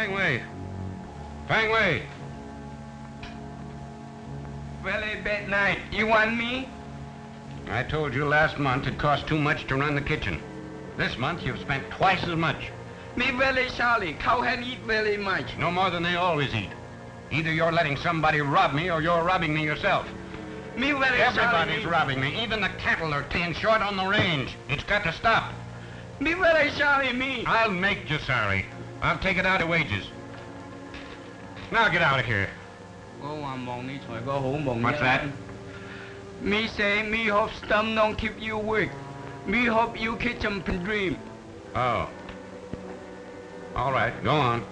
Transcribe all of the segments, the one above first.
Fang Wei. Fang Wei. Very bad night. You want me? I told you last month it cost too much to run the kitchen. This month you've spent twice as much. Me very sorry. Cow can eat very much. No more than they always eat. Either you're letting somebody rob me or you're robbing me yourself. Me very Everybody's sorry. robbing me. Even the cattle are staying short on the range. It's got to stop. Me very sorry, me. I'll make you sorry. I'll take it out of wages. Now get out of here. What's that? Me say me hope stomach don't keep you weak. Me hope you catch them dream. Oh. All right, go on.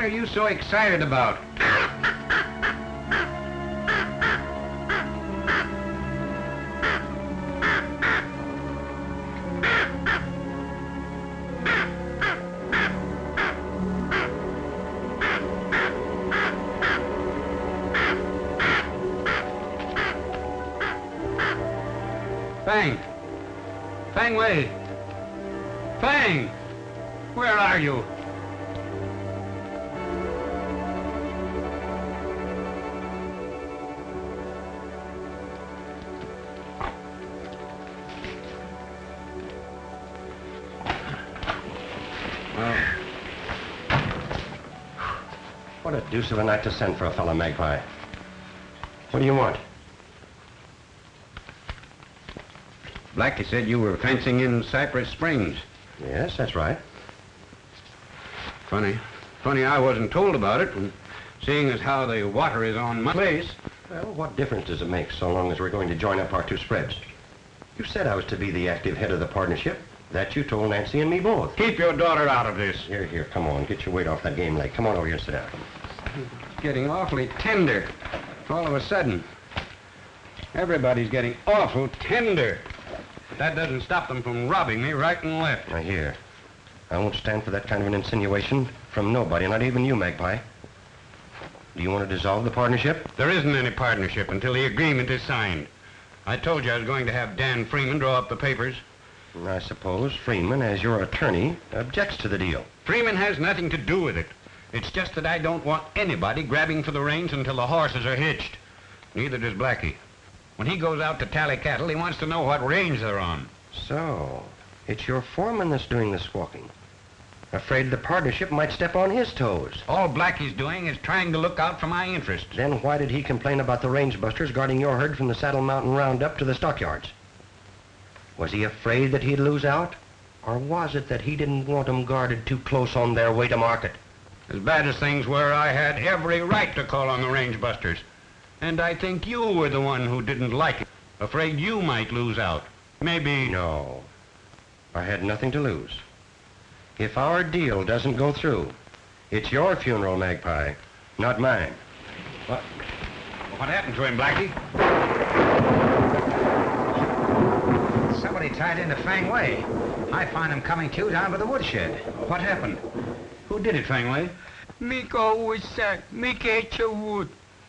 What are you so excited about? Fang! Fang Wei! Fang! Where are you? What a deuce of a night to send for a fellow, Magpie. What do you want? Blackie said you were fencing in Cypress Springs. Yes, that's right. Funny I wasn't told about it, and seeing as how the water is on my place. Well, what difference does it make so long as we're going to join up our two spreads? You said I was to be the active head of the partnership. That you told Nancy and me both. Keep your daughter out of this. Here, come on. Get your weight off that game leg. Come on over here and sit down. It's getting awfully tender. All of a sudden. Everybody's getting awful tender. But that doesn't stop them from robbing me right and left. Now, here. I won't stand for that kind of an insinuation from nobody, not even you, Magpie. Do you want to dissolve the partnership? There isn't any partnership until the agreement is signed. I told you I was going to have Dan Freeman draw up the papers. I suppose Freeman, as your attorney, objects to the deal. Freeman has nothing to do with it. It's just that I don't want anybody grabbing for the reins until the horses are hitched. Neither does Blackie. When he goes out to tally cattle, he wants to know what range they're on. So, it's your foreman that's doing the squawking. Afraid the partnership might step on his toes. All Blackie's doing is trying to look out for my interests. Then why did he complain about the range busters guarding your herd from the Saddle Mountain Roundup to the stockyards? Was he afraid that he'd lose out? Or was it that he didn't want them guarded too close on their way to market? As bad as things were, I had every right to call on the range busters. And I think you were the one who didn't like it, afraid you might lose out. Maybe... No. I had nothing to lose. If our deal doesn't go through, it's your funeral, Magpie, not mine. What happened to him, Blackie? Somebody tied into Fang Wei. I found him coming to down by the woodshed. What happened? Who did it, Fang Wei? Me go with sack. Me catch a wood.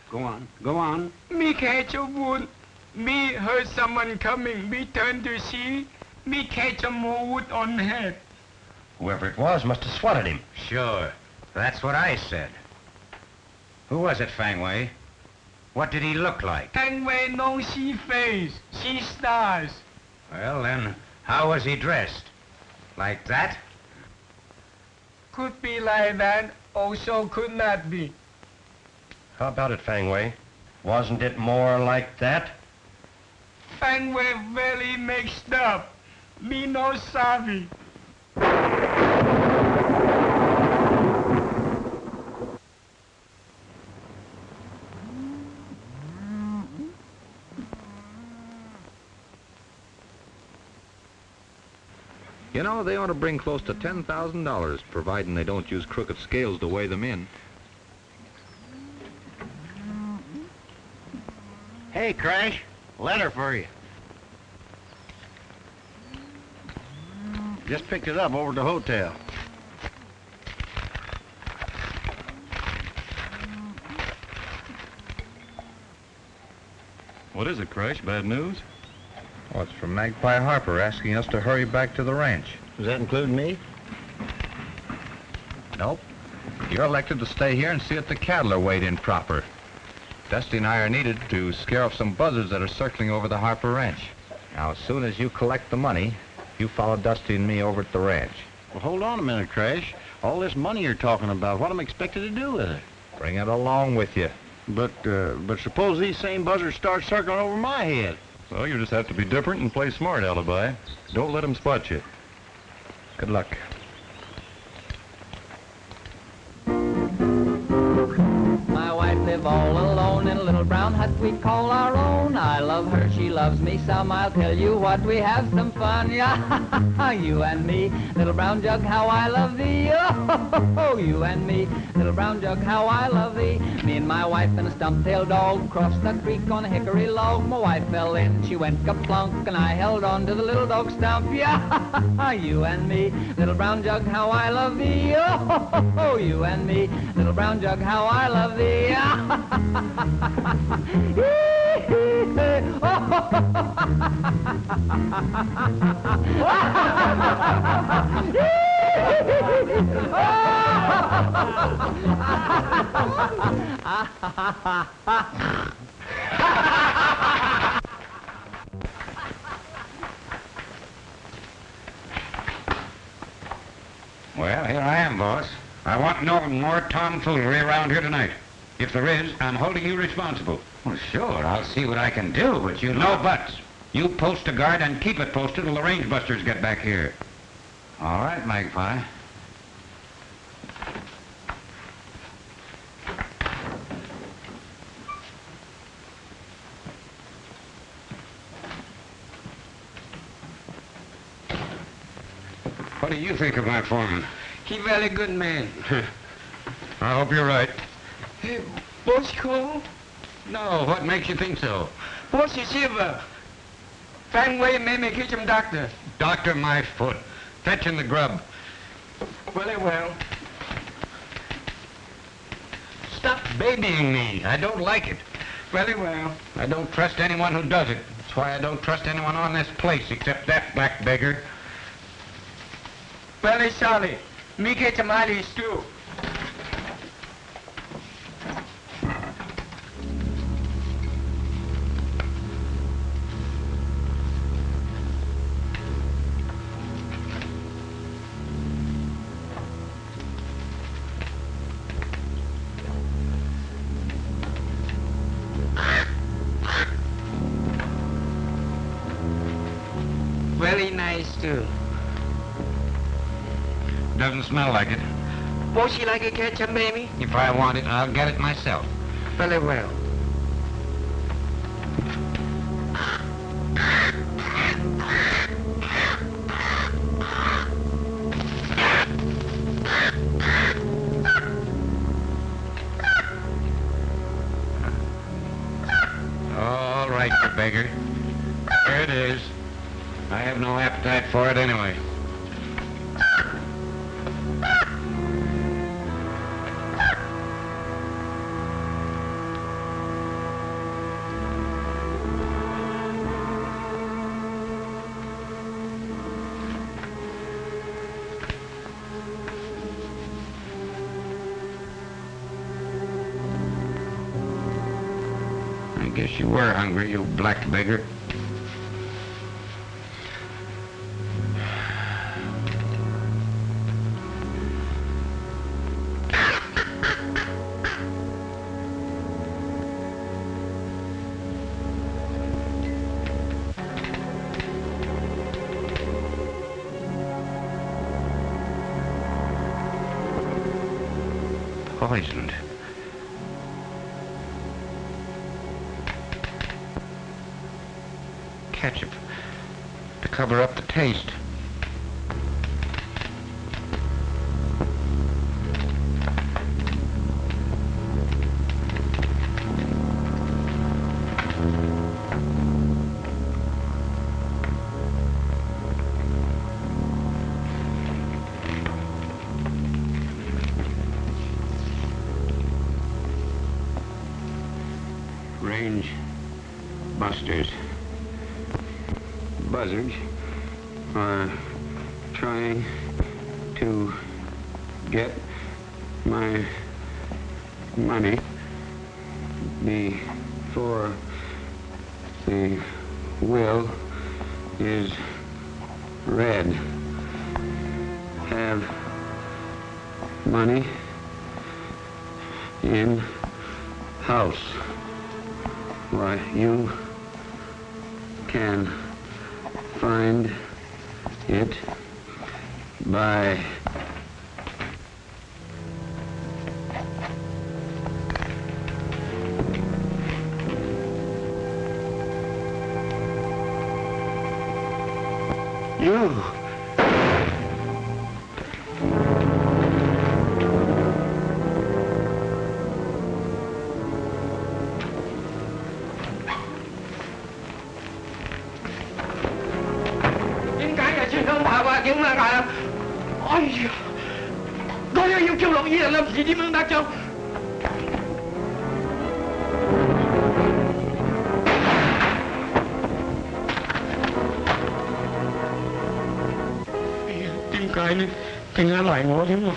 Go on. Go on. Me catch a wood. Me heard someone coming. Me turn to see. Me catch a more wood on head. Whoever it was must have swatted him. Sure. That's what I said. Who was it, Fang Wei? What did he look like? Fang Wei no see face. See stars. Well, then, how was he dressed? Like that? Could be like that. Also could not be. How about it, Fang Wei? Wasn't it more like that? Fang Wei very mixed up. Me no savvy. You know, they ought to bring close to $10,000, providing they don't use crooked scales to weigh them in. Hey, Crash, letter for you. Just picked it up over at the hotel. What is it, Crash? Bad news? Oh, it's from Magpie Harper asking us to hurry back to the ranch. Does that include me? Nope. You're elected to stay here and see that the cattle are weighed in proper. Dusty and I are needed to scare off some buzzards that are circling over the Harper Ranch. Now, as soon as you collect the money, you follow Dusty and me over at the ranch. Well, hold on a minute, Crash. All this money you're talking about, what am I expected to do with it? Bring it along with you. But suppose these same buzzards start circling over my head. Well, you just have to be different and play smart, Alibi. Don't let them spot you. Good luck. My wife live all alone in a little brown hut we call our own. I love her, she loves me some. I'll tell you what, we have some fun. Yeah, you and me, little brown jug, how I love thee. Oh, you and me, little brown jug, how I love thee. Me and my wife and a stump-tailed dog crossed the creek on a hickory log. My wife fell in, she went ka-plunk, and I held on to the little dog stump. Yeah, you and me, little brown jug, how I love thee. Oh, you and me, little brown jug, how I love thee. Well, here I am, boss. I want no more tomfoolery around here tonight. If there is, I'm holding you responsible. Well, sure, I'll see what I can do, but you No know... buts. You post a guard and keep it posted till the range busters get back here. All right, Magpie. What do you think of my foreman? He very good man. I hope you're right. Hey, boss call? No, what makes you think so? Boss is silver. Fang Wei made me catch him, doctor. Doctor my foot. Fetching the grub. Very well. Stop babying me. I don't like it. Very well. I don't trust anyone who does it. That's why I don't trust anyone on this place except that black beggar. Very sorry. Me catch him Alice too. Very nice too. Doesn't smell like it. Boss, you like a ketchup, baby? If I want it, I'll get it myself. Very well. beggar. There it is. I have no appetite for it anyway. I guess you were hungry, you black beggar. Poisoned. Ketchup to cover up the taste. Range busters. Buzzards are trying to get my money before the will is read. Have money in house. Why, you can find it by you. Chuyện là cả ôi tôi yêu kêu lộn gì là làm gì đi mương đã châu tim cái này cái ngã lại ngó thế mà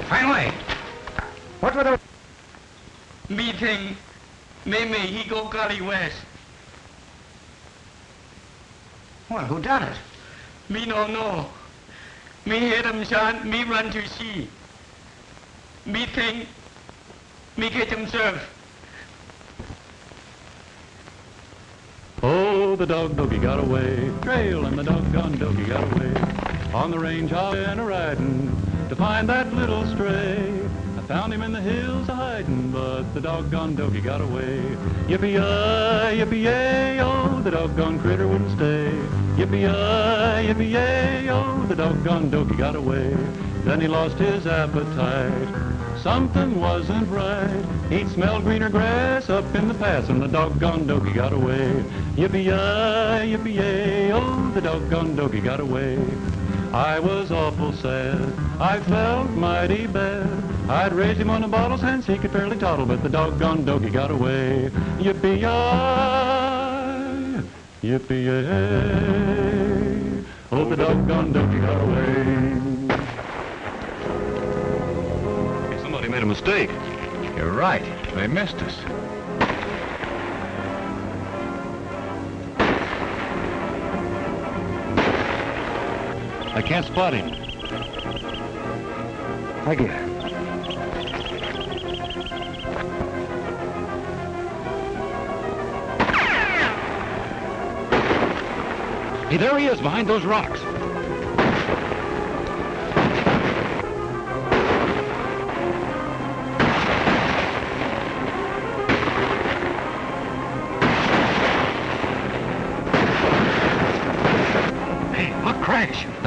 Finally, what were the... Meeting Meme Higo Gully West. Well, who done it? Me no know. Me hear them chant, me run to see. Me think, me get them serve. Oh, the doggy got away, trail and the doggone doggy got away. On the range I've been a-riding to find that little stray. I found him in the hills a-hiding, but the doggone doggy got away. Yippee-yi, yippee-yay, oh, the doggone critter wouldn't stay. Yippee-yi, yippee-yay, oh, the doggone doggy got away. Then he lost his appetite. Something wasn't right. He'd smelled greener grass up in the pass, and the doggone doggy got away. Yippee-yi, yippee-yay, oh, the doggone doggy got away. I was awful sad. I felt mighty bad. I'd raised him on the bottles hence he could fairly toddle, but the doggone doggy got away. Yippee-yi, yippee-yay, oh, the doggone doggy got away. Somebody made a mistake. You're right. They missed us. I can't spot him. Thank you. Hey, there he is, behind those rocks.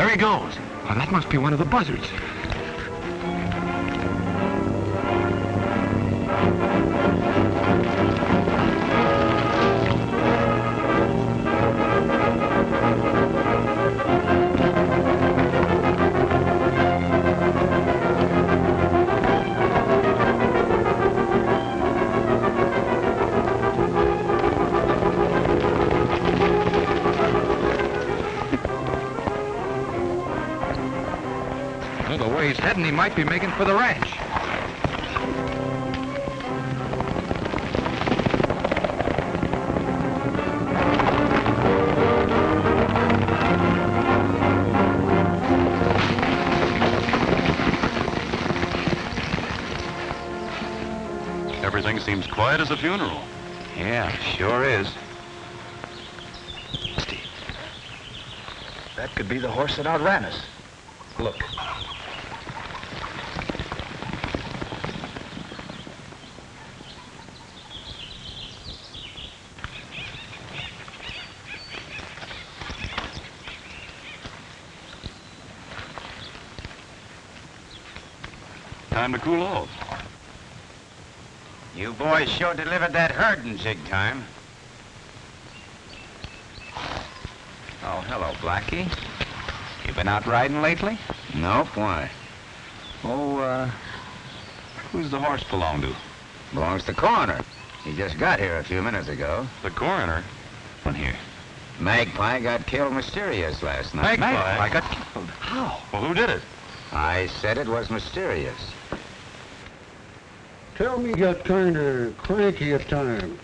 There he goes. Oh, that must be one of the buzzards. Well, the way he's heading, he might be making for the ranch. Everything seems quiet as a funeral. Yeah, sure is. That could be the horse that outran us. Look. Time to cool off. You boys sure delivered that herd in zig time. Oh, hello, Blackie. You been out riding lately? Nope, why? Oh, who's the horse belong to? Belongs to Coroner. He just got here a few minutes ago. The coroner? One here. Magpie got killed mysterious last night. Magpie got killed. How? Well, who did it? I said it was mysterious. Tell me, got kind of cranky at times.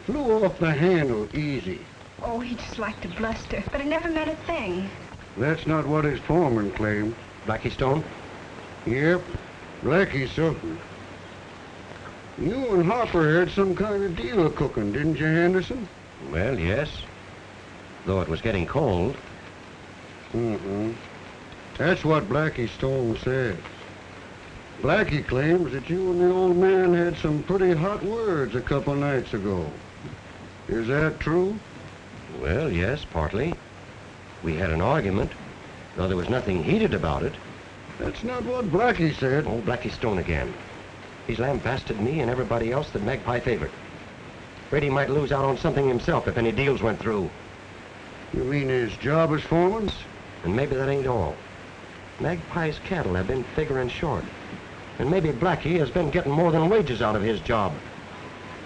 Flew off the handle easy. Oh, he just liked to bluster, but I never meant a thing. That's not what his foreman claimed. Blackie Stone? Yep, Blackie something. You and Harper had some kind of deal cooking, didn't you, Henderson? Well, yes. Though it was getting cold. Mm-hmm. That's what Blackie Stone said. Blackie claims that you and the old man had some pretty hot words a couple nights ago. Is that true? Well, yes, partly. We had an argument, though there was nothing heated about it. That's not what Blackie said. Oh, Blackie Stone again. He's lambasted me and everybody else that Magpie favored. Afraid he might lose out on something himself if any deals went through. You mean his job as foreman? And maybe that ain't all. Magpie's cattle have been figuring short. And maybe Blackie has been getting more than wages out of his job.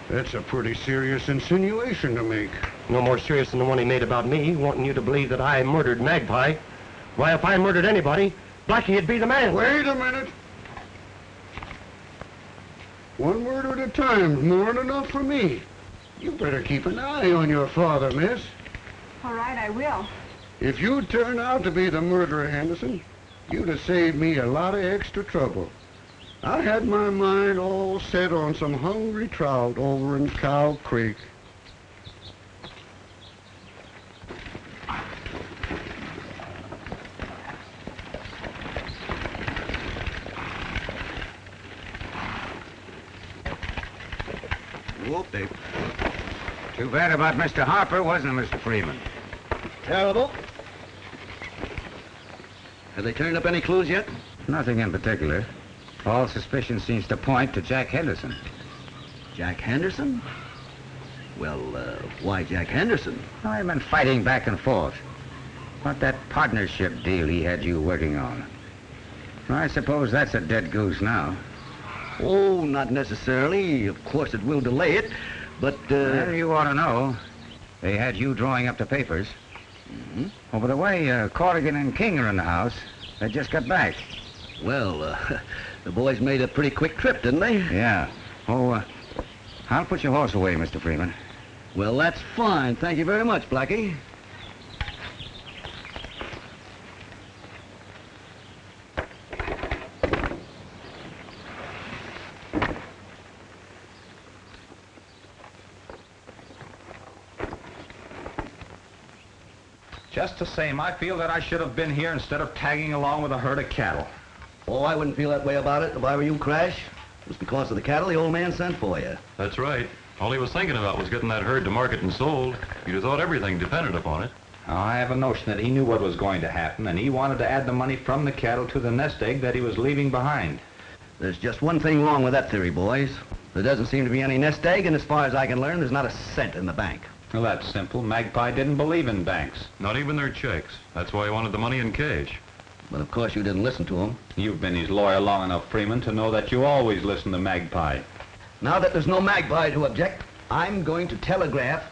That's a pretty serious insinuation to make. No more serious than the one he made about me, wanting you to believe that I murdered Magpie. Why, if I murdered anybody, Blackie'd be the man. Wait a minute. One word at a time's more than enough for me. You better keep an eye on your father, miss. All right, I will. If you'd turn out to be the murderer, Henderson, you'd have saved me a lot of extra trouble. I had my mind all set on some hungry trout over in Cow Creek. Whoop, Dave. Too bad about Mr. Harper, wasn't it, Mr. Freeman? Terrible. Have they turned up any clues yet? Nothing in particular. All suspicion seems to point to Jack Henderson. Jack Henderson? Well, why Jack Henderson? I've been fighting back and forth. What that partnership deal he had you working on. I suppose that's a dead goose now. Oh, not necessarily. Of course, it will delay it, but, Well, you ought to know. They had you drawing up the papers. Mm-hmm. Oh, by the way, Corrigan and King are in the house. They just got back. Well, the boys made a pretty quick trip, didn't they? Yeah. Oh, I'll put your horse away, Mr. Freeman. Well, that's fine. Thank you very much, Blackie. Just the same, I feel that I should have been here instead of tagging along with a herd of cattle. Oh, I wouldn't feel that way about it if I were you, Crash. It was because of the cattle the old man sent for you. That's right. All he was thinking about was getting that herd to market and sold. You'd have thought everything depended upon it. I have a notion that he knew what was going to happen, and he wanted to add the money from the cattle to the nest egg that he was leaving behind. There's just one thing wrong with that theory, boys. There doesn't seem to be any nest egg, and as far as I can learn, there's not a cent in the bank. Well, that's simple. Magpie didn't believe in banks. Not even their checks. That's why he wanted the money in cash. But of course you didn't listen to him. You've been his lawyer long enough, Freeman, to know that you always listen to Magpie. Now that there's no Magpie to object, I'm going to telegraph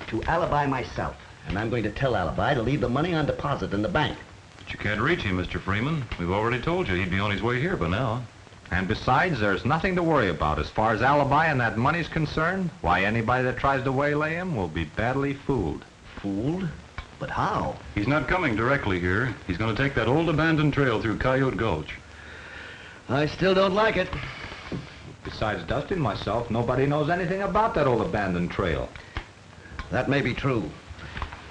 to Alibi myself. And I'm going to tell Alibi to leave the money on deposit in the bank. But you can't reach him, Mr. Freeman. We've already told you he'd be on his way here by now. And besides, there's nothing to worry about. As far as Alibi and that money's concerned, why, anybody that tries to waylay him will be badly fooled. Fooled? But how? He's not coming directly here. He's going to take that old abandoned trail through Coyote Gulch. I still don't like it. Besides Dusty and myself, nobody knows anything about that old abandoned trail. That may be true.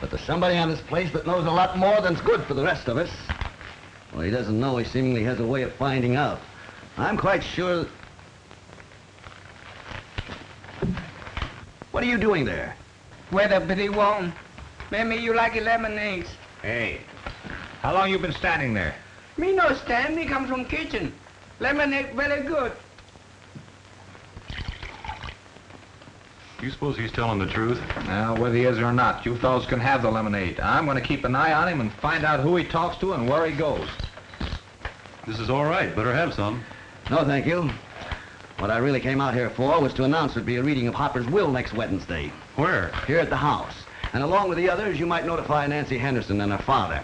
But there's somebody on this place that knows a lot more than's good for the rest of us. Well, he doesn't know. He seemingly has a way of finding out. I'm quite sure... What are you doing there? Weather pretty warm. Maybe you like lemonade. Hey, how long you been standing there? Me no stand, me come from kitchen. Lemonade very good. You suppose he's telling the truth? Now, whether he is or not, you fellows can have the lemonade. I'm going to keep an eye on him and find out who he talks to and where he goes. This is all right. Better have some. No, thank you. What I really came out here for was to announce there'd be a reading of Hopper's will next Wednesday. Where? Here at the house. And along with the others, you might notify Nancy Henderson and her father.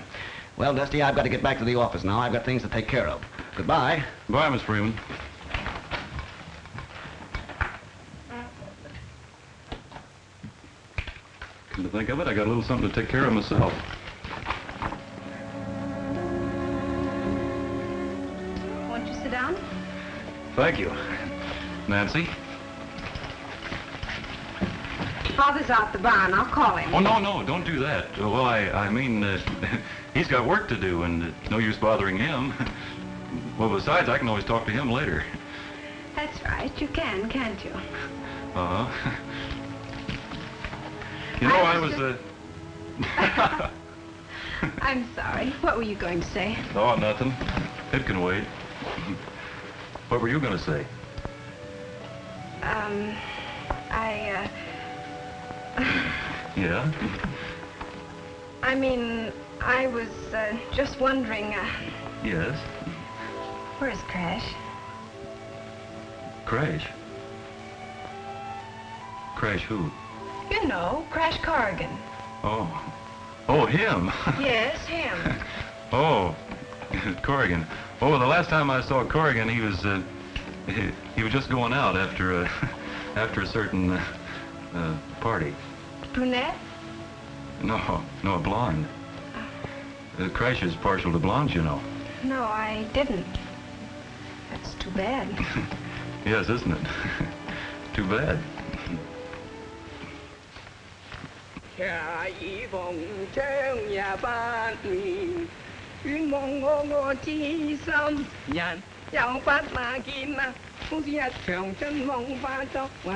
Well, Dusty, I've got to get back to the office now. I've got things to take care of. Goodbye. Bye, Miss Freeman. Come to think of it, I got a little something to take care of myself. Won't you sit down? Thank you. Nancy? Father's out the barn. I'll call him. Oh, no, don't do that. Well, I mean, he's got work to do, and no use bothering him. Well, besides, I can always talk to him later. That's right. You can, can't you? Uh-huh. You know, I was, I'm sorry. What were you going to say? Oh, nothing. It can wait. What were you going to say? Yeah? I mean, I was just wondering, Yes? where's Crash? Crash? Crash who? You know, Crash Corrigan. Oh. Oh, him? Yes, him. Oh, Corrigan. Oh, the last time I saw Corrigan, he was just going out after a certain party. Brunette? No, a blonde. Crash is partial to blondes, you know. No, I didn't. That's too bad. Yes, isn't it? Too bad. 恰一风正也八年，願望我知心人，又不那見啊，好似一場春夢化作雲。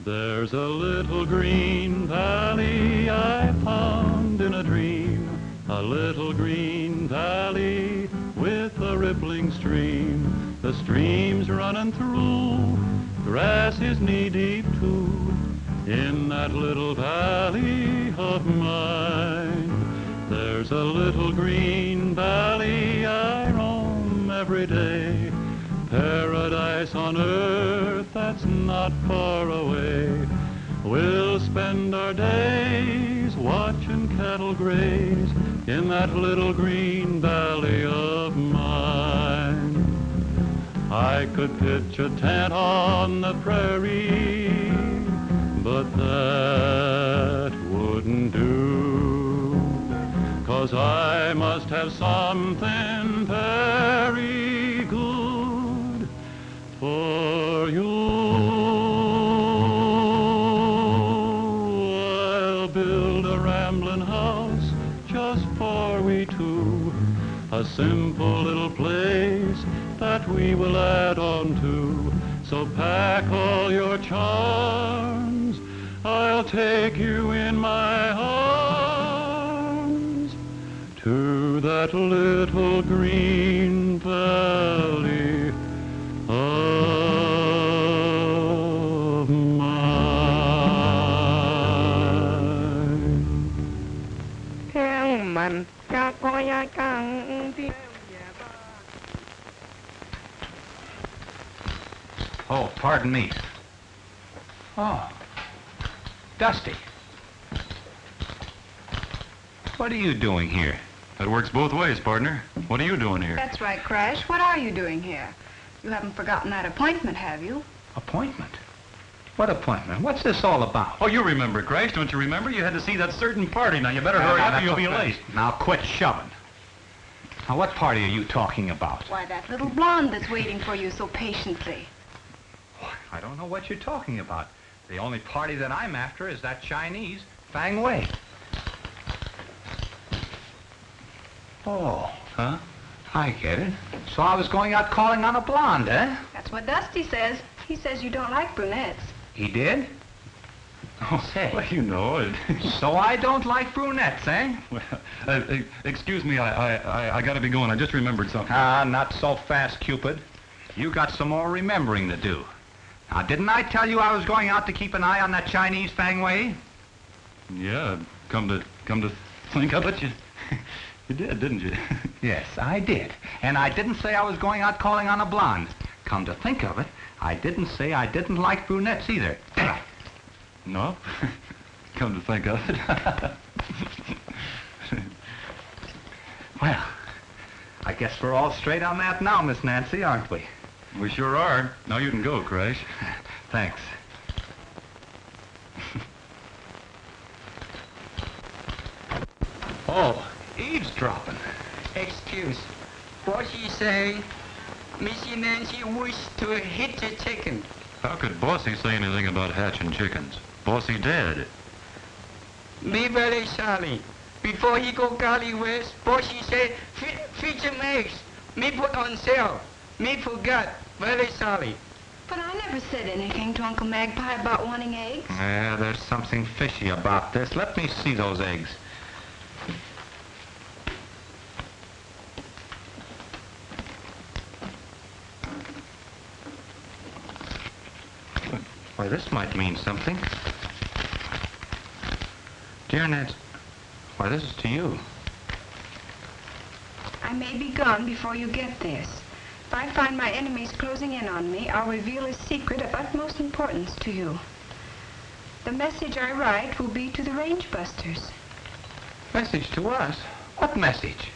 There's a little green valley I found in a dream, a little green valley with a rippling stream. The stream's running through, grass is knee-deep too, in that little valley of mine. There's a little green valley I roam every day, paradise on earth that's not far away. We'll spend our days watching cattle graze in that little green valley of mine. I could pitch a tent on the prairie, but that wouldn't do, 'cause I must have something very good for you. I'll build a rambling house just for we two, a simple little place that we will add on to, So pack all your charms, I'll take you in my arms to that little green valley of mine. Theo mình cho coi ai cần theo. Oh, pardon me. Oh, Dusty. What are you doing here? That works both ways, partner. What are you doing here? That's right, Crash. What are you doing here? You haven't forgotten that appointment, have you? Appointment? What appointment? What's this all about? Oh, you remember, Crash, don't you remember? You had to see that certain party. Now, you better hurry up or you'll be late. Now, quit shoving. Now, what party are you talking about? Why, that little blonde that's waiting for you so patiently. I don't know what you're talking about. The only party that I'm after is that Chinese, Fang Wei. Oh, Huh? I get it. So I was going out calling on a blonde, eh? That's what Dusty says. He says you don't like brunettes. He did? Oh, say. Well, you know it. So I don't like brunettes, eh? Well, excuse me, I gotta be going. I just remembered something. Ah, not so fast, Cupid. You got some more remembering to do. Now, didn't I tell you I was going out to keep an eye on that Chinese Fang Wei? Yeah, come to think of it, you did, didn't you? Yes, I did. And I didn't say I was going out calling on a blonde. Come to think of it, I didn't say I didn't like brunettes either, did I? No? Come to think of it. Well, I guess we're all straight on that now, Miss Nancy, aren't we? We sure are. Now you can go, Crash. Thanks. Oh, eavesdropping. Excuse. What she say? Missy Nancy wished to hit the chicken. How could Bossy say anything about hatching chickens? Bossy dead. Me very sorry. Before he go Gully West, Bossy say, feed some eggs. Me put on sale. Me forgot. Very sorry. But I never said anything to Uncle Magpie about wanting eggs. Yeah, there's something fishy about this. Let me see those eggs. Why, this might mean something. Dear Nancy, why, this is to you. I may be gone before you get this. If I find my enemies closing in on me, I'll reveal a secret of utmost importance to you. The message I write will be to the range busters. Message to us? What message?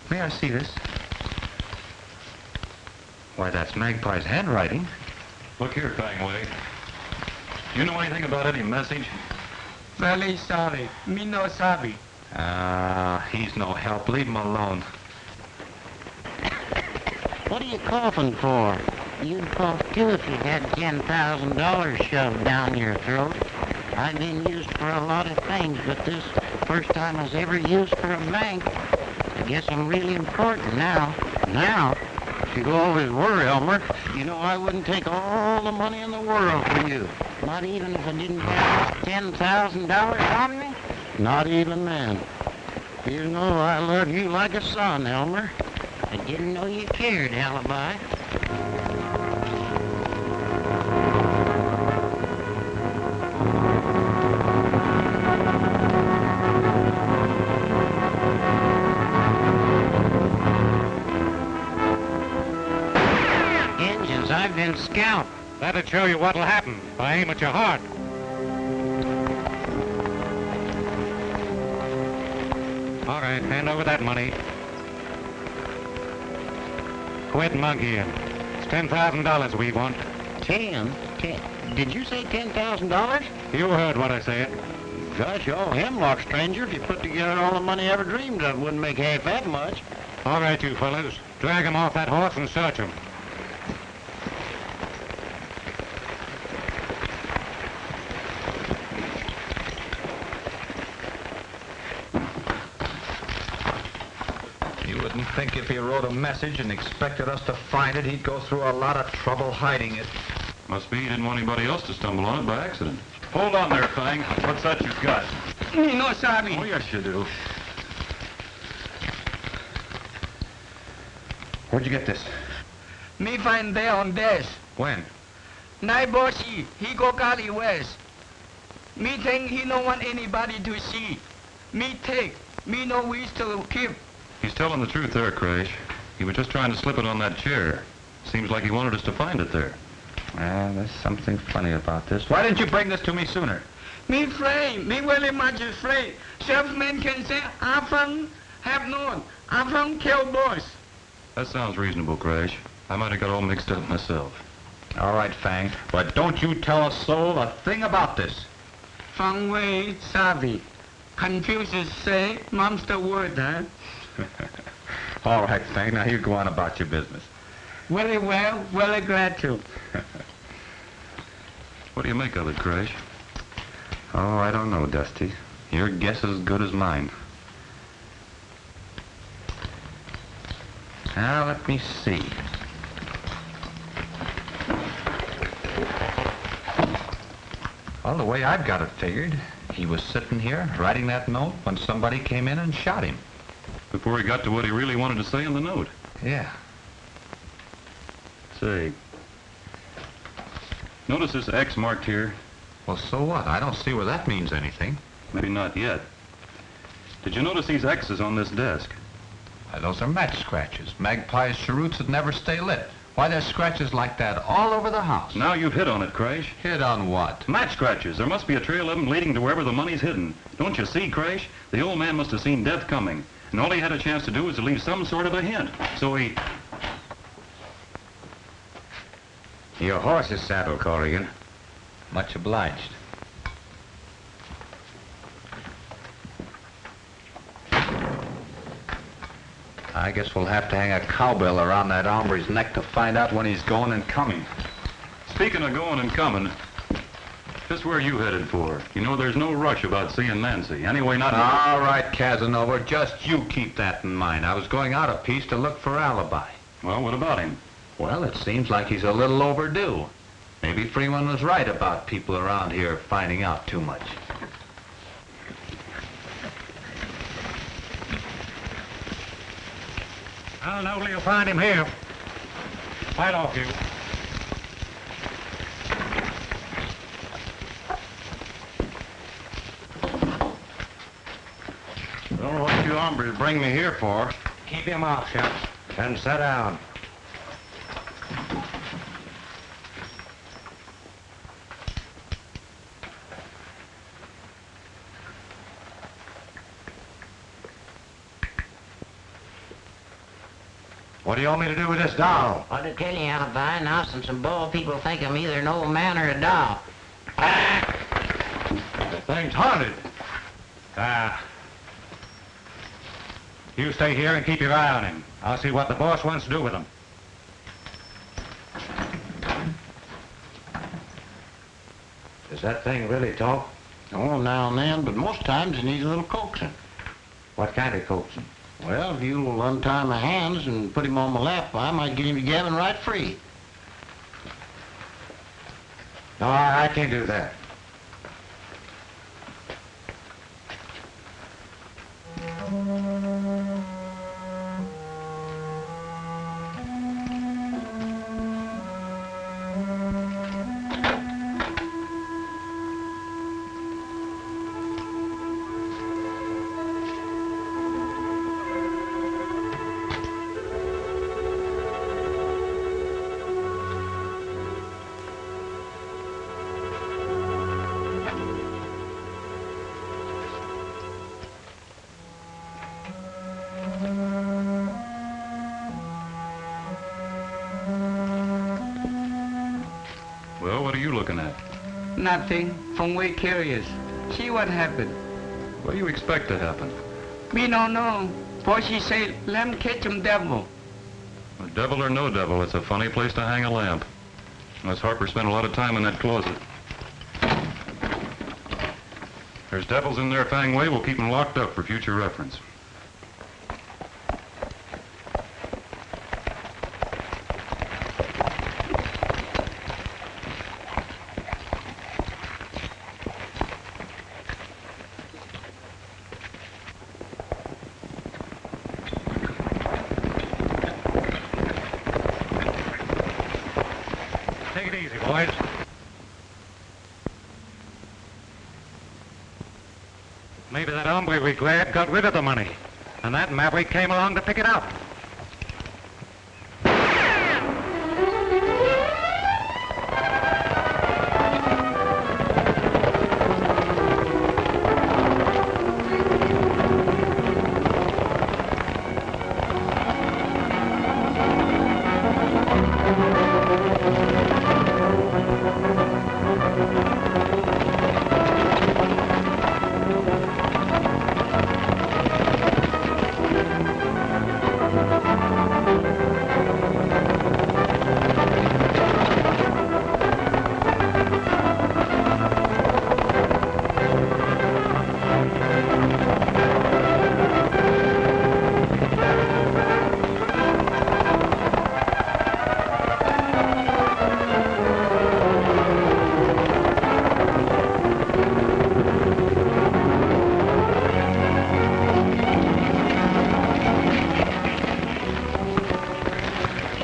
May I see this? Why, that's Magpie's handwriting. Look here, Fang Wei. You know anything about any message? Very sorry. Me no sabi. He's no help. Leave him alone. What are you coughing for? You'd cough too if you had $10,000 shoved down your throat. I've been used for a lot of things, but this is the first time I was ever used for a bank. I guess I'm really important now. Now? You always were, Elmer. You know I wouldn't take all the money in the world for you. Not even if I didn't have $10,000 on me? Not even then. You know I love you like a son, Elmer. I didn't know you cared, Alibi. Injuns, I've been scalped. That'll show you what'll happen if I aim at your heart. All right, hand over that money. Quit monkeying. It's $10,000 we want. Ten? Did you say $10,000? You heard what I said. Gosh, oh, hemlock, stranger. If you put together all the money I ever dreamed of, wouldn't make half that much. All right, you fellas. Drag him off that horse and search him. You would Didn't think if he wrote a message and expected us to find it, he'd go through a lot of trouble hiding it. Must be he didn't want anybody else to stumble on it by accident. Hold on there, Fang. What's that you've got? Me no sabi. Oh, yes, you do. Where'd you get this? Me find there on desk. When? Night bossy, he go Gully West. Me think he don't want anybody to see. Me take. Me no wish to keep. He's telling the truth there, Crash. He was just trying to slip it on that chair. Seems like he wanted us to find it there. Well, there's something funny about this. Why didn't you bring this to me sooner? Me afraid. Me very much afraid. Sheriffman can say, I'm from have known. I'm from kill boys. That sounds reasonable, Crash. I might have got all mixed up myself. All right, Fang, but don't you tell a soul a thing about this. Fang Wei savvy. Confucius say, mum's the word, huh? All right, Fang, now you go on about your business. Very well, very glad to. What do you make of it, Crash? Oh, I don't know, Dusty. Your guess is as good as mine. Now, let me see. Well, the way I've got it figured, he was sitting here writing that note when somebody came in and shot him. Before he got to what he really wanted to say in the note. Yeah. Say, notice this X marked here? Well, so what? I don't see where that means anything. Maybe not yet. Did you notice these X's on this desk? Why, those are match scratches. Magpie's cheroots that never stay lit. Why, there's scratches like that all over the house. Now you've hit on it, Crash. Hit on what? Match scratches. There must be a trail of them leading to wherever the money's hidden. Don't you see, Crash? The old man must have seen death coming. And all he had a chance to do was to leave some sort of a hint. So he... Your horse is saddled, Corrigan. Much obliged. I guess we'll have to hang a cowbell around that hombre's neck to find out when he's going and coming. Speaking of going and coming, just where you headed for? You know there's no rush about seeing Nancy. Anyway, not... All right, Casanova, just you keep that in mind. I was going out a piece to look for alibi. Well, what about him? Well, it seems like he's a little overdue. Maybe Freeman was right about people around here finding out too much. I'll know you'll find him here. Right off, you. Don't know what you hombres bring me here for. Keep him off, Sheriff. And sit down. What do you want me to do with this doll? What to tell you, Alibi, now since some bald people think I'm either an old man or a doll. The thing's haunted. You stay here and keep your eye on him. I'll see what the boss wants to do with him. Does that thing really talk? Oh, now and then, but most times it needs a little coaxing. What kind of coaxing? Well, if you'll untie my hands and put him on my lap, I might get him to gabbing right free. No, I can't do that. Well, what are you looking at? Nothing. From way curious. See what happened. What do you expect to happen? Me don't know. For she say, let him catch him devil. A devil or no devil, it's a funny place to hang a lamp. Unless Harper spent a lot of time in that closet. There's devils in there, Fang Wei. We'll keep them locked up for future reference. boys. Maybe that hombre we grabbed got rid of the money, and that maverick came along to pick it up.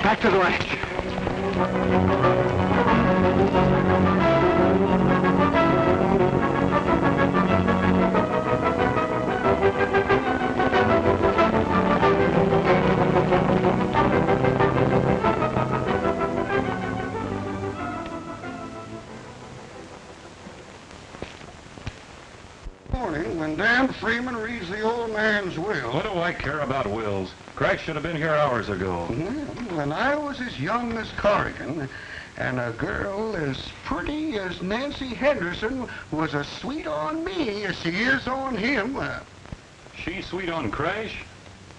Back to the ranch. Morning, when Dan Freeman reads the old man's will. What do I care about wills? Crash should have been here hours ago. When I was as young as Corrigan, and a girl as pretty as Nancy Henderson was as sweet on me as she is on him. She sweet on Crash?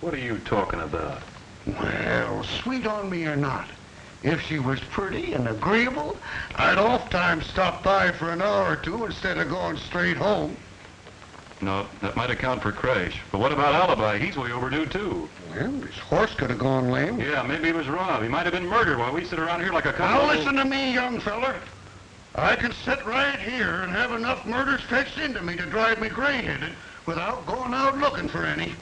What are you talking about? Well, sweet on me or not, if she was pretty and agreeable, I'd oft-times stop by for an hour or two instead of going straight home. No, that might account for Crash. But what about Alibi? He's way overdue, too. Well, his horse could have gone lame. Yeah, maybe he was robbed. He might have been murdered while we sit around here like a couple Now of... listen to me, young feller. I can sit right here and have enough murders fetched into me to drive me gray-headed without going out looking for any.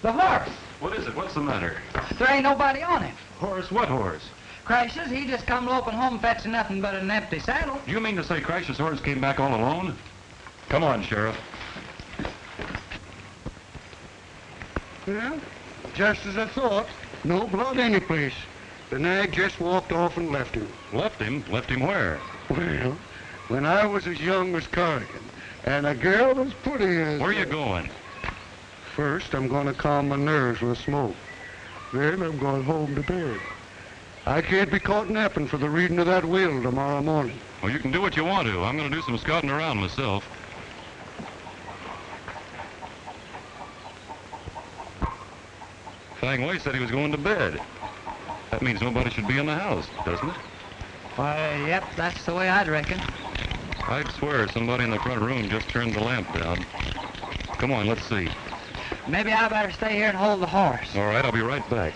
The horse. What is it? What's the matter? There ain't nobody on it. Horse? What horse? Crashes, he just come loping home fetching nothing but an empty saddle. Do you mean to say Crash's horse came back all alone? Come on, Sheriff. Yeah, just as I thought. No blood anyplace. The nag just walked off and left him. Left him? Left him where? Well, when I was as young as Corrigan, and a girl as pretty as... Where you going? First, I'm going to calm my nerves with a smoke. Then I'm going home to bed. I can't be caught napping for the reading of that will tomorrow morning. Well, you can do what you want to. I'm going to do some scouting around myself. Fang Wei said he was going to bed. That means nobody should be in the house, doesn't it? Why, yep, that's the way I'd reckon. I'd swear somebody in the front room just turned the lamp down. Come on, let's see. Maybe I better stay here and hold the horse. All right, I'll be right back.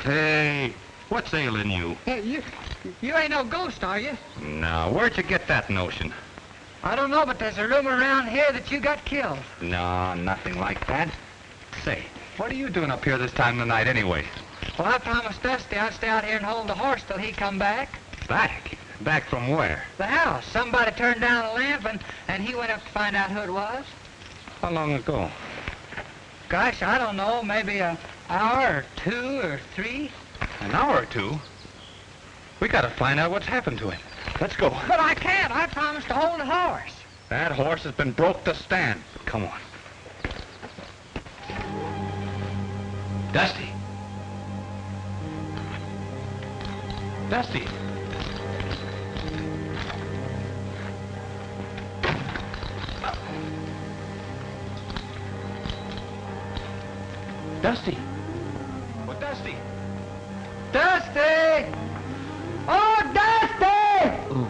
Hey, What's ailing you? Hey, you ain't no ghost, are you? No, where'd you get that notion? I don't know, but there's a rumor around here that you got killed. No, nothing like that. Say, what are you doing up here this time of night anyway? Well, I promised Dusty I'd stay out here and hold the horse till he come back. Back? Back from where? The house. Somebody turned down a lamp, and he went up to find out who it was. How long ago? Gosh, I don't know, maybe an hour or 2 or 3. An hour or 2? We gotta find out what's happened to him. Let's go. But I can't. I promised to hold the horse. That horse has been broke to stand. Come on. Dusty. Dusty. Dusty. Well, Dusty. Dusty! Oh, Dusty! Ooh.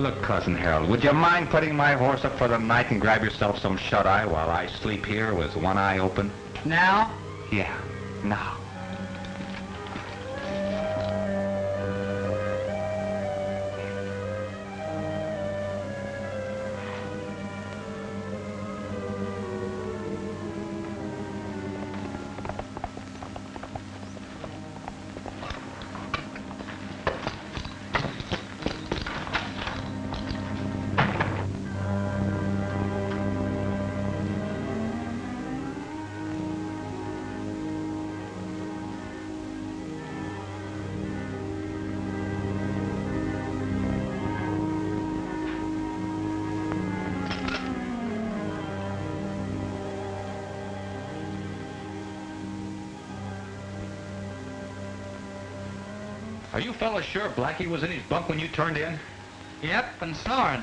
Look, Cousin Harold, would you mind putting my horse up for the night and grab yourself some shut-eye while I sleep here with one eye open? Now? Yeah, now. Are you fellas sure Blackie was in his bunk when you turned in? Yep, and snoring.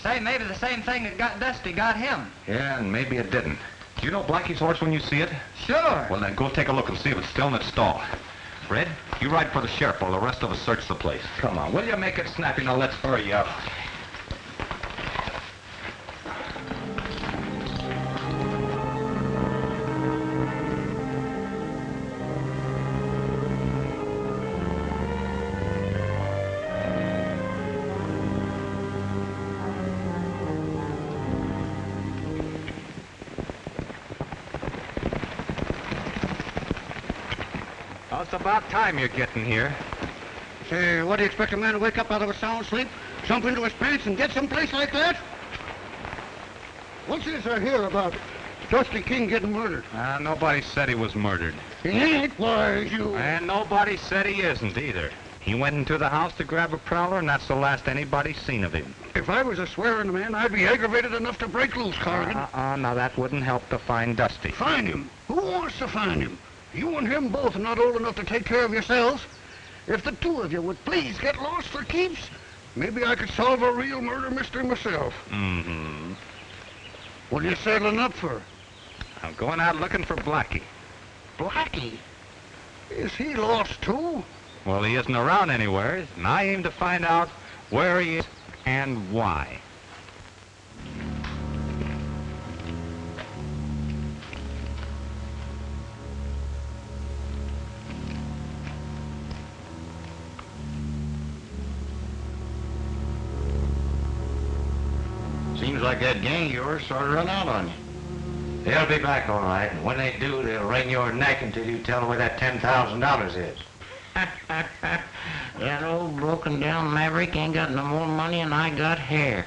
Say, maybe the same thing that got Dusty got him. Yeah, and maybe it didn't. Do you know Blackie's horse when you see it? Sure. Well, then go take a look and see if it's still in its stall. Fred, you ride for the sheriff while the rest of us search the place. Come on, will you make it snappy? Now let's hurry up. Well, it's about time you're getting here. Say, what do you expect a man to wake up out of a sound sleep, jump into his pants, and get someplace like that? What's this I hear about Dusty King getting murdered? Nobody said he was murdered. He ain't, why, you... And nobody said he isn't either. He went into the house to grab a prowler, and that's the last anybody's seen of him. If I was a swearing man, I'd be aggravated enough to break loose, Corrigan. Now that wouldn't help to find Dusty. Find him? Who wants to find him? You and him both are not old enough to take care of yourselves. If the two of you would please get lost for keeps, maybe I could solve a real murder mystery myself. Mm-hmm. What are you settling up for? I'm going out looking for Blackie. Blackie? Is he lost too? Well, he isn't around anywhere, and I aim to find out where he is and why. Seems like that gang of yours sort of run out on you. They'll be back all right, and when they do, they'll wring your neck until you tell them where that $10,000 is. That old broken down maverick ain't got no more money than I got hair.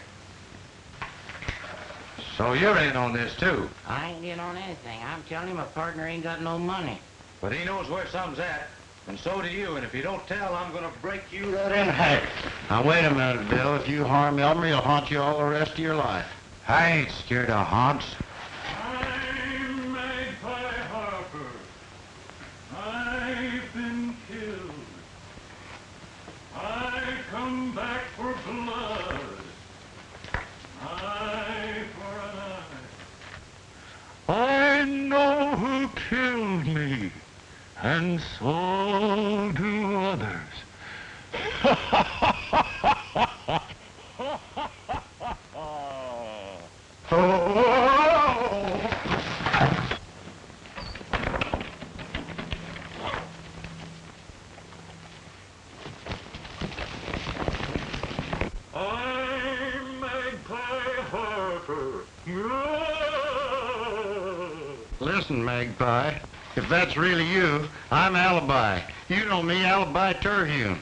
So you're in on this, too. I ain't in on anything. I'm telling you my partner ain't got no money. But he knows where some's at, and so do you, and if you don't tell, I'm gonna break you right in half. Now, wait a minute, Bill. If you harm Elmer, he'll haunt you all the rest of your life. I ain't scared of haunts. I'm Magpie Harper. I've been killed. I come back for blood. Eye for an eye. I know who killed me, and so do others. I'm Magpie Harper. Listen, Magpie, if that's really you, I'm Alibi. You know me, Alibi Terhune.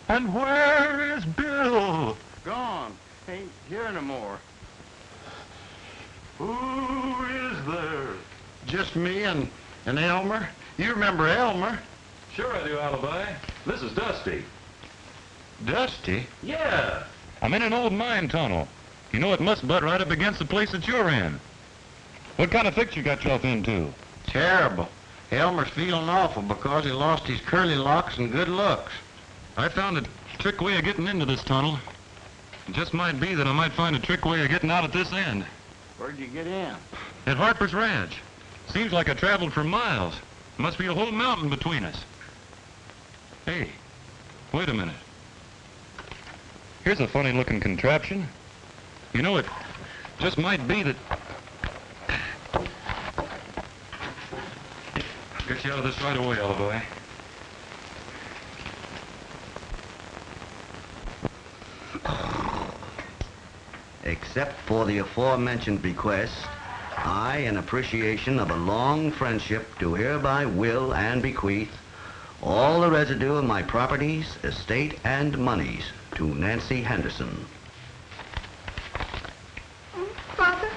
And where is Bill? Gone. Ain't here no more. Who is there? Just me and Elmer. You remember Elmer? Sure I do, Alibi. This is Dusty. Dusty? Yeah. I'm in an old mine tunnel. You know, it must butt right up against the place that you're in. What kind of fix you got yourself into? Terrible. Elmer's feeling awful because he lost his curly locks and good looks. I found a trick way of getting into this tunnel. It just might be that I might find a trick way of getting out at this end. Where'd you get in? At Harper's Ranch. Seems like I traveled for miles. Must be a whole mountain between us. Hey, wait a minute. Here's a funny-looking contraption. You know, it just might be that... Get you out of this right away, Alibi. Except for the aforementioned bequest, I, in appreciation of a long friendship, do hereby will and bequeath all the residue of my properties, estate, and monies to Nancy Henderson. Father?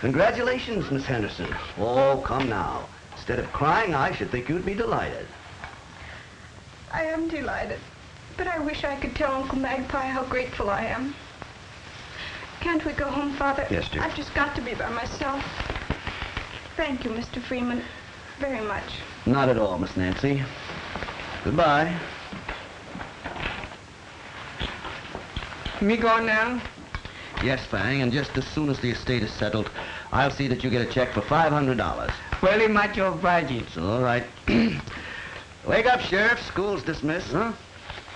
Congratulations, Miss Henderson. Oh, come now. Instead of crying, I should think you'd be delighted. I am delighted, but I wish I could tell Uncle Magpie how grateful I am. Can't we go home, Father? Yes, dear. I've just got to be by myself. Thank you, Mr. Freeman, very much. Not at all, Miss Nancy. Goodbye. Me going now? Yes, Fang, and just as soon as the estate is settled, I'll see that you get a check for $500. Very much obliged. It's all right. Wake up, Sheriff. School's dismissed. Huh?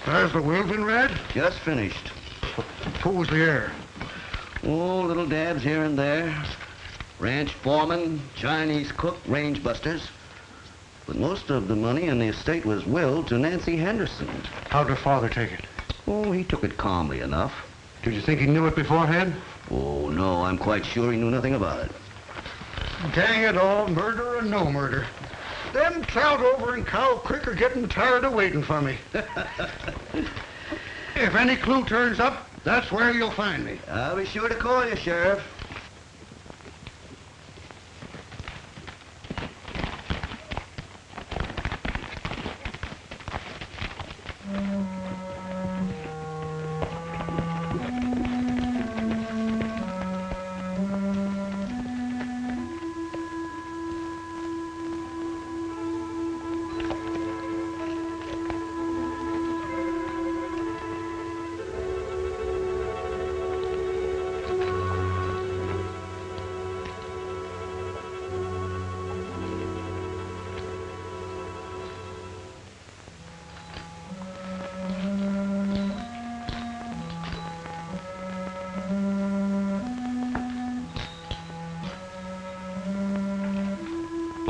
Has the will been read? Just finished. Who's the heir? Oh, little dabs here and there. Ranch foreman, Chinese cook, range busters. But most of the money in the estate was willed to Nancy Henderson. How'd her father take it? Oh, he took it calmly enough. Did you think he knew it beforehand? Oh, no, I'm quite sure he knew nothing about it. Dang it all, murder or no murder. Them trout over in Cow Creek are getting tired of waiting for me. If any clue turns up, that's where you'll find me. I'll be sure to call you, Sheriff.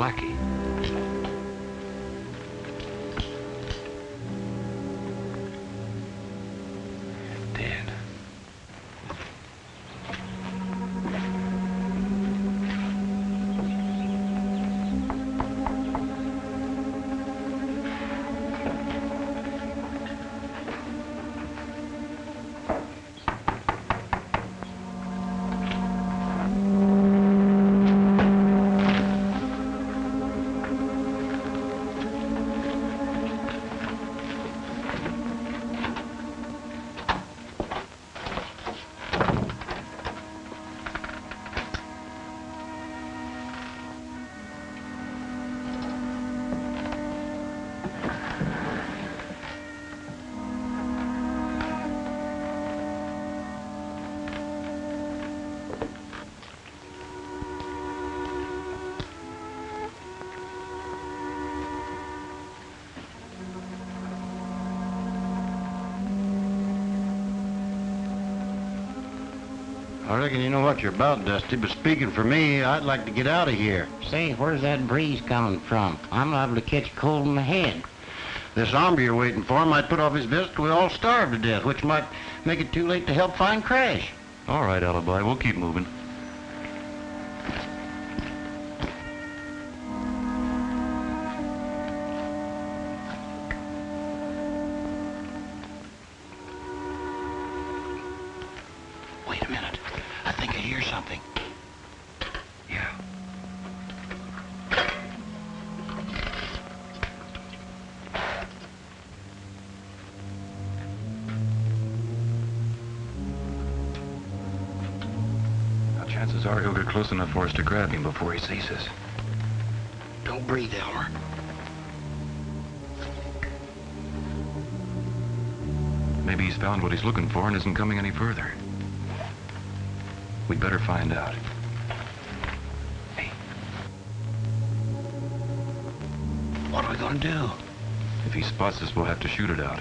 Blackie. Dead. I reckon you know what you're about, Dusty, but speaking for me, I'd like to get out of here. Say, where's that breeze coming from? I'm liable to catch cold in the head. This hombre you're waiting for might put off his visit till we all starve to death, which might make it too late to help find Crash. All right, Alibi, we'll keep moving. Wait a minute. I think I hear something. Yeah. Now, chances are he'll get close enough for us to grab him before he sees us. Don't breathe, Elmer. Maybe he's found what he's looking for and isn't coming any further. We'd better find out. What are we gonna do? If he spots us, we'll have to shoot it out.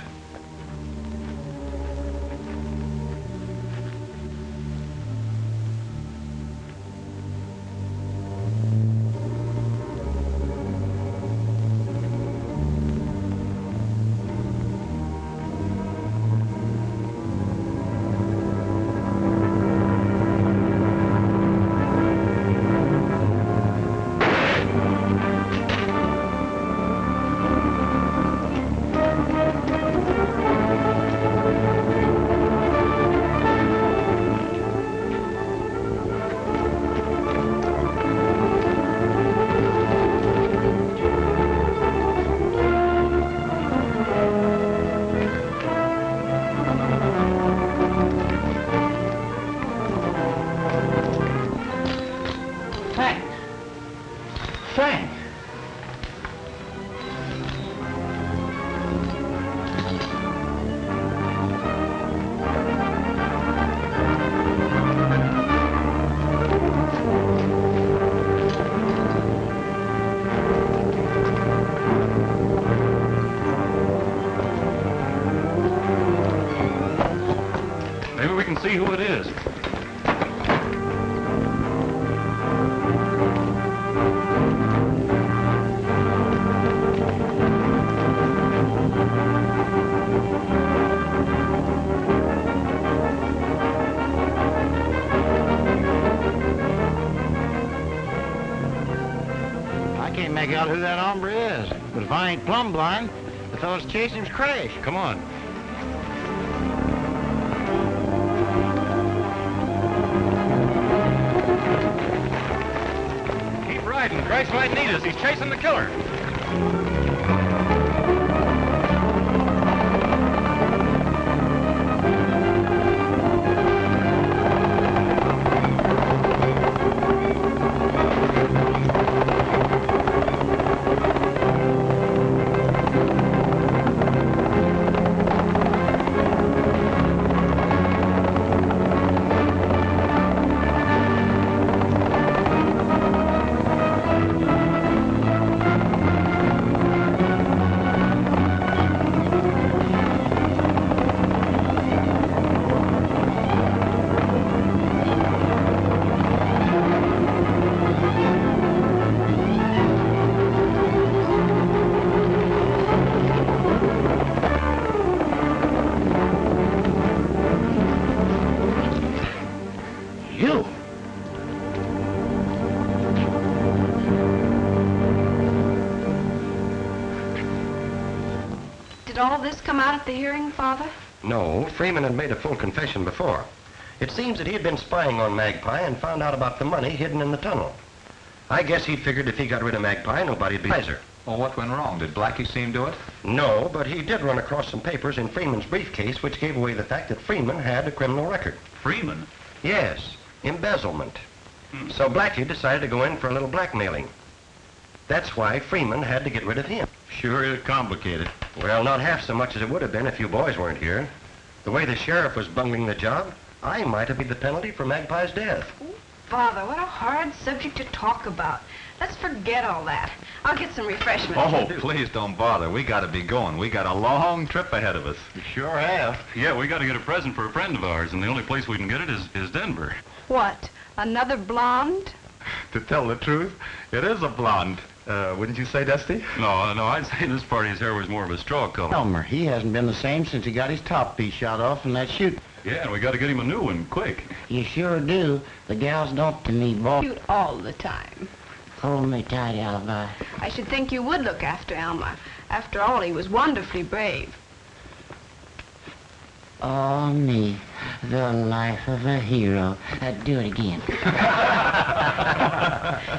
Maybe we can see who it is. I can't make out who that hombre is. But if I ain't plumb blind, the fellow's chasing him's Crash. Come on. Keep riding. Crash might need us. He's chasing the killer. You? Did all this come out at the hearing, Father? No, Freeman had made a full confession before. It seems that he had been spying on Magpie and found out about the money hidden in the tunnel. I guess he figured if he got rid of Magpie, nobody'd be wiser. Well, what went wrong? Did Blackie see him do it? No, but he did run across some papers in Freeman's briefcase which gave away the fact that Freeman had a criminal record. Freeman? Yes, embezzlement. So Blackie decided to go in for a little blackmailing. That's why Freeman had to get rid of him. Sure is complicated. Well, not half so much as it would have been if you boys weren't here. The way the sheriff was bungling the job, I might have paid the penalty for Magpie's death. Father, what a hard subject to talk about. Let's forget all that. I'll get some refreshments. Oh, please don't bother. We gotta be going. We got a long trip ahead of us. You sure have. Yeah, we gotta get a present for a friend of ours, and the only place we can get it is Denver. What? Another blonde? To tell the truth, it is a blonde. Wouldn't you say, Dusty? No, I'd say this party's hair was more of a straw color. Elmer, he hasn't been the same since he got his top piece shot off in that shoot. Yeah, and we got to get him a new one, quick. You sure do. The gals don't to me, boy. Cute all the time. Hold me tight, Alibi. I should think you would look after Elmer. After all, he was wonderfully brave. Oh, me, the life of a hero. Do it again.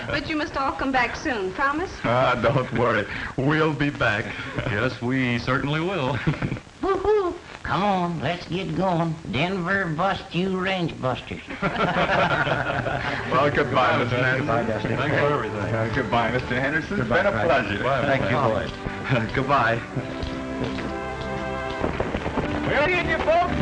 But you must all come back soon, promise? Don't worry. We'll be back. Yes, we certainly will. Woo-hoo! Come on, let's get going. Denver bust you range busters. Well, goodbye, Mr. Henderson. Goodbye, Dusty. Thanks for everything. Goodbye, Mr. Henderson. Goodbye, It's been a Frank. pleasure. Bye, Thank you, boys. Goodbye. We'll get you, folks.